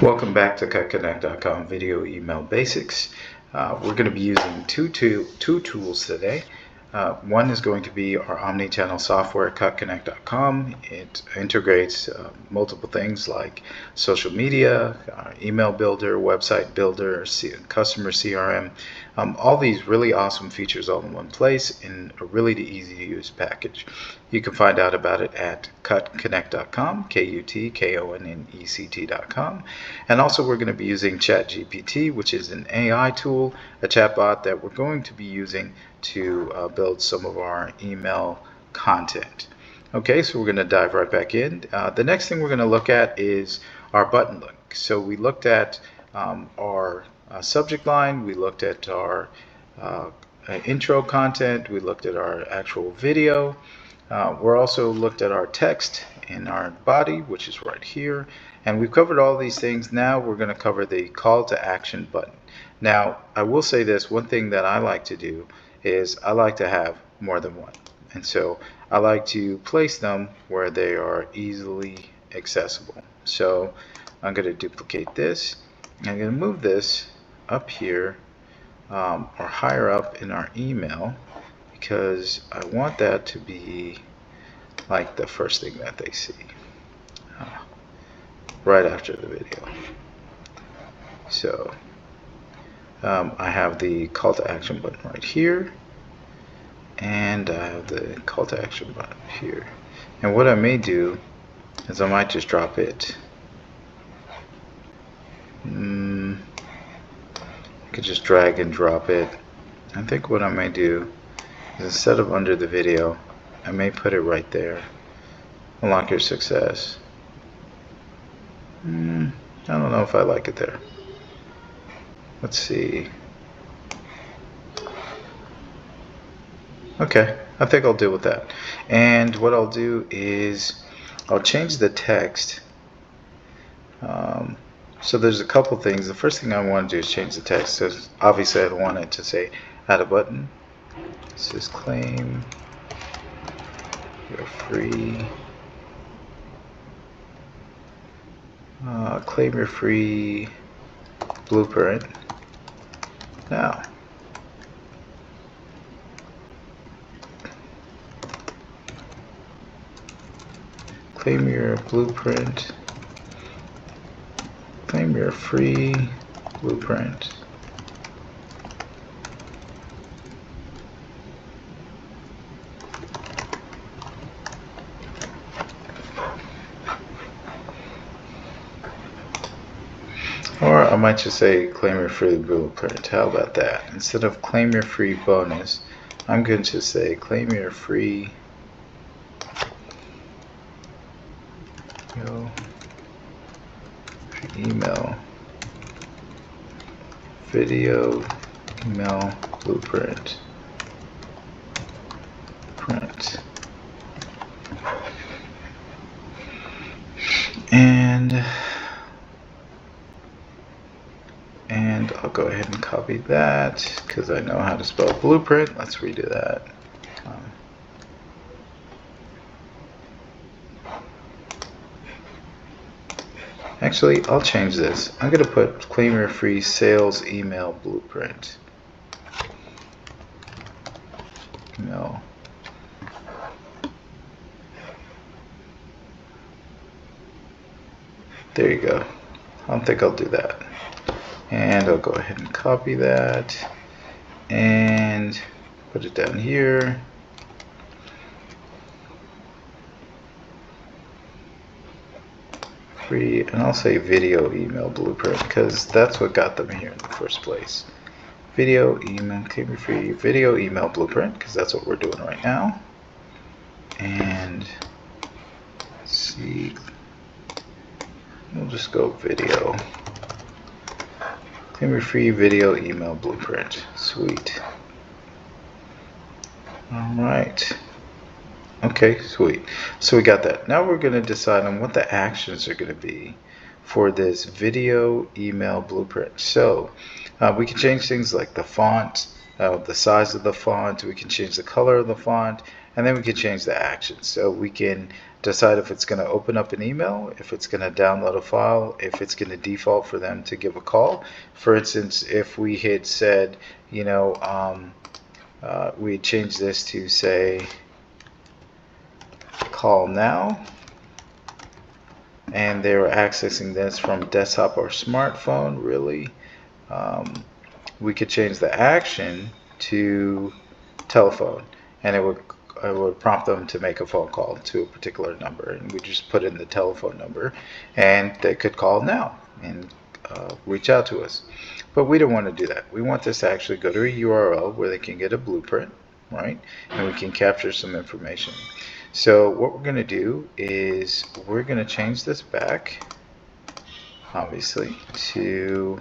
Welcome back to KutKonnect.com Video Email Basics. We're going to be using two tools today. One is going to be our omni-channel software, KutKonnect.com. It integrates multiple things like social media, email builder, website builder, customer CRM, all these really awesome features all in one place in a really easy to use package. You can find out about it at KutKonnect.com, KutKonnect.com. And also we're going to be using ChatGPT, which is an AI tool, a chatbot that we're going to be using to build some of our email content. Okay, so we're going to dive right back in. The next thing we're going to look at is our button link. So we looked at our subject line, we looked at our intro content, we looked at our actual video. We're also looked at our text in our body, which is right here, and we've covered all these things. Now we're going to cover the call to action button. Now I will say this, one thing that I like to do is I like to have more than one, and so I like to place them where they are easily accessible. So I'm going to duplicate this, and I'm going to move this up here or higher up in our email, because I want that to be like the first thing that they see right after the video. So I have the call to action button right here, and I have the call to action button here. And what I may do is I might just drop it. I could just drag and drop it. I think what I may do is, instead of under the video, I may put it right there. Unlock your success. I don't know if I like it there. Let's see. Okay, I think I'll deal with that. And what I'll do is I'll change the text. So there's a couple things. The first thing I want to do is change the text. So obviously I want it to say add a button. This is claim your free blueprint now. Claim your blueprint. Claim your free blueprint. Or I might just say claim your free blueprint. How about that? Instead of claim your free bonus, I'm going to say claim your free video email blueprint. And I'll go ahead and copy that because I know how to spell blueprint. Let's redo that. Actually, I'll change this. I'm going to put claim your free sales email blueprint. No. There you go. I don't think I'll do that. And I'll go ahead and copy that and put it down here. Free, and I'll say video email blueprint because that's what got them here in the first place. Video email, claim your free video email blueprint because that's what we're doing right now. And see, we'll just go video. Claim your free video email blueprint. Sweet. Alright. Okay, sweet. So we got that. Now we're going to decide on what the actions are going to be for this video email blueprint. So we can change things like the font, the size of the font, we can change the color of the font, and then we can change the actions. So we can decide if it's going to open up an email, if it's going to download a file, if it's going to default for them to give a call. For instance, if we had said, we change this to say call now, and they were accessing this from desktop or smartphone, really, we could change the action to telephone, and it would prompt them to make a phone call to a particular number, and we just put in the telephone number, and they could call now and reach out to us. But we don't want to do that. We want this to actually go to a URL where they can get a blueprint, right? And we can capture some information. So what we're going to do is we're going to change this back, obviously, to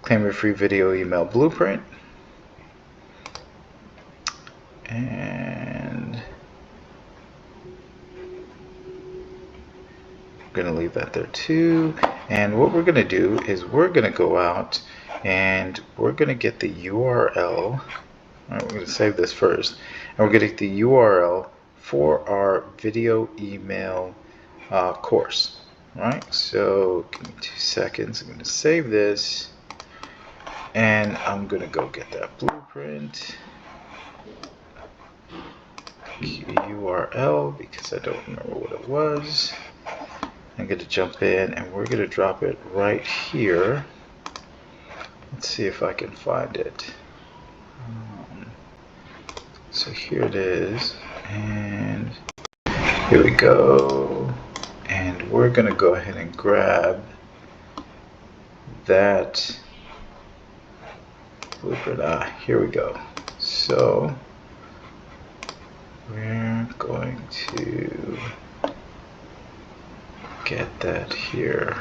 claim your free video email blueprint. And I'm going to leave that there too. And what we're going to do is we're going to go out and we're going to get the URL. All right, we're going to save this first. And we're going to get the URL for our video email course. All right, so give me 2 seconds. I'm going to save this. And I'm going to go get that blueprint URL because I don't remember what it was. I'm going to jump in and we're going to drop it right here. Let's see if I can find it. So here it is, and here we go. And we're going to go ahead and grab that blueprint. Here we go. So we're going to get that here.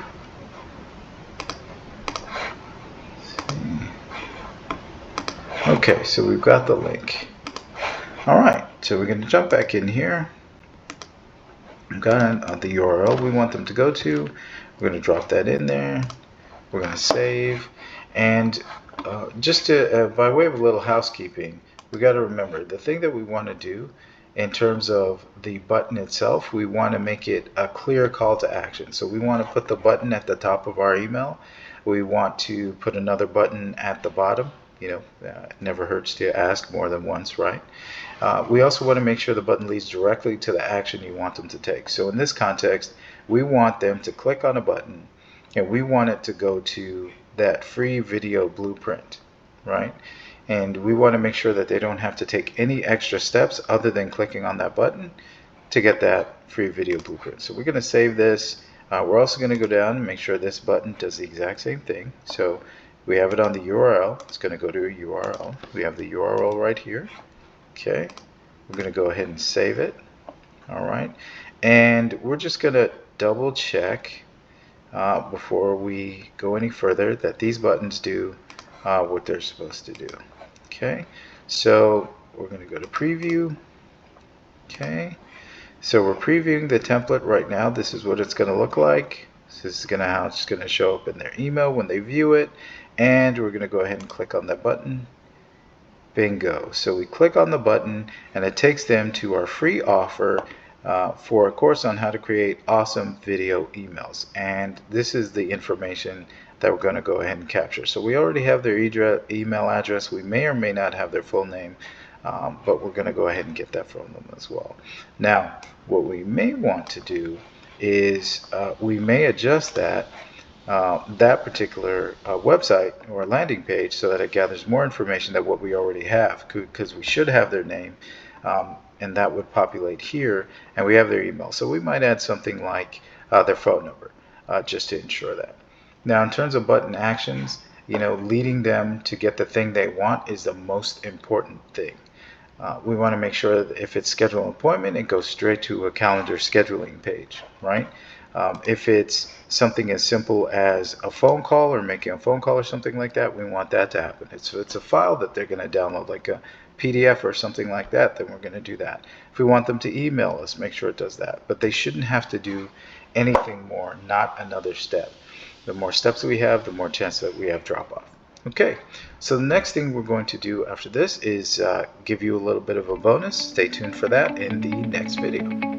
Okay, so we've got the link. Alright, so we're going to jump back in here. We've got the URL we want them to go to. We're going to drop that in there. We're going to save. And just to, by way of a little housekeeping, we got to remember the thing that we want to do in terms of the button itself, we want to make it a clear call to action. So we want to put the button at the top of our email. We want to put another button at the bottom. It never hurts to ask more than once, right? We also want to make sure the button leads directly to the action you want them to take. So in this context, we want them to click on a button, and we want it to go to that free video blueprint, right? And we want to make sure that they don't have to take any extra steps other than clicking on that button to get that free video blueprint. So we're going to save this. We're also going to go down and make sure this button does the exact same thing. So we have it on the URL. It's going to go to a URL. We have the URL right here. Okay. We're going to go ahead and save it. All right. And we're just going to double check before we go any further that these buttons do what they're supposed to do. Okay. So we're going to go to preview. Okay. So we're previewing the template right now. This is what it's going to look like. This is how it's going to show up in their email when they view it. And we're going to go ahead and click on that button. Bingo. So we click on the button and it takes them to our free offer for a course on how to create awesome video emails. And this is the information that we're going to go ahead and capture. So we already have their email address. We may or may not have their full name, but we're going to go ahead and get that from them as well. Now, what we may want to do is we may adjust that particular website or landing page so that it gathers more information than what we already have, because we should have their name, and that would populate here, and we have their email. So we might add something like their phone number just to ensure that. Now, in terms of button actions, leading them to get the thing they want is the most important thing. We want to make sure that if it's schedule an appointment, it goes straight to a calendar scheduling page, right? If it's something as simple as a phone call or making a phone call or something like that, we want that to happen. It's a file that they're going to download, like a PDF or something like that, then we're going to do that. If we want them to email us, make sure it does that. But they shouldn't have to do anything more, not another step. The more steps we have, the more chance that we have drop off. Okay, so the next thing we're going to do after this is give you a little bit of a bonus. Stay tuned for that in the next video.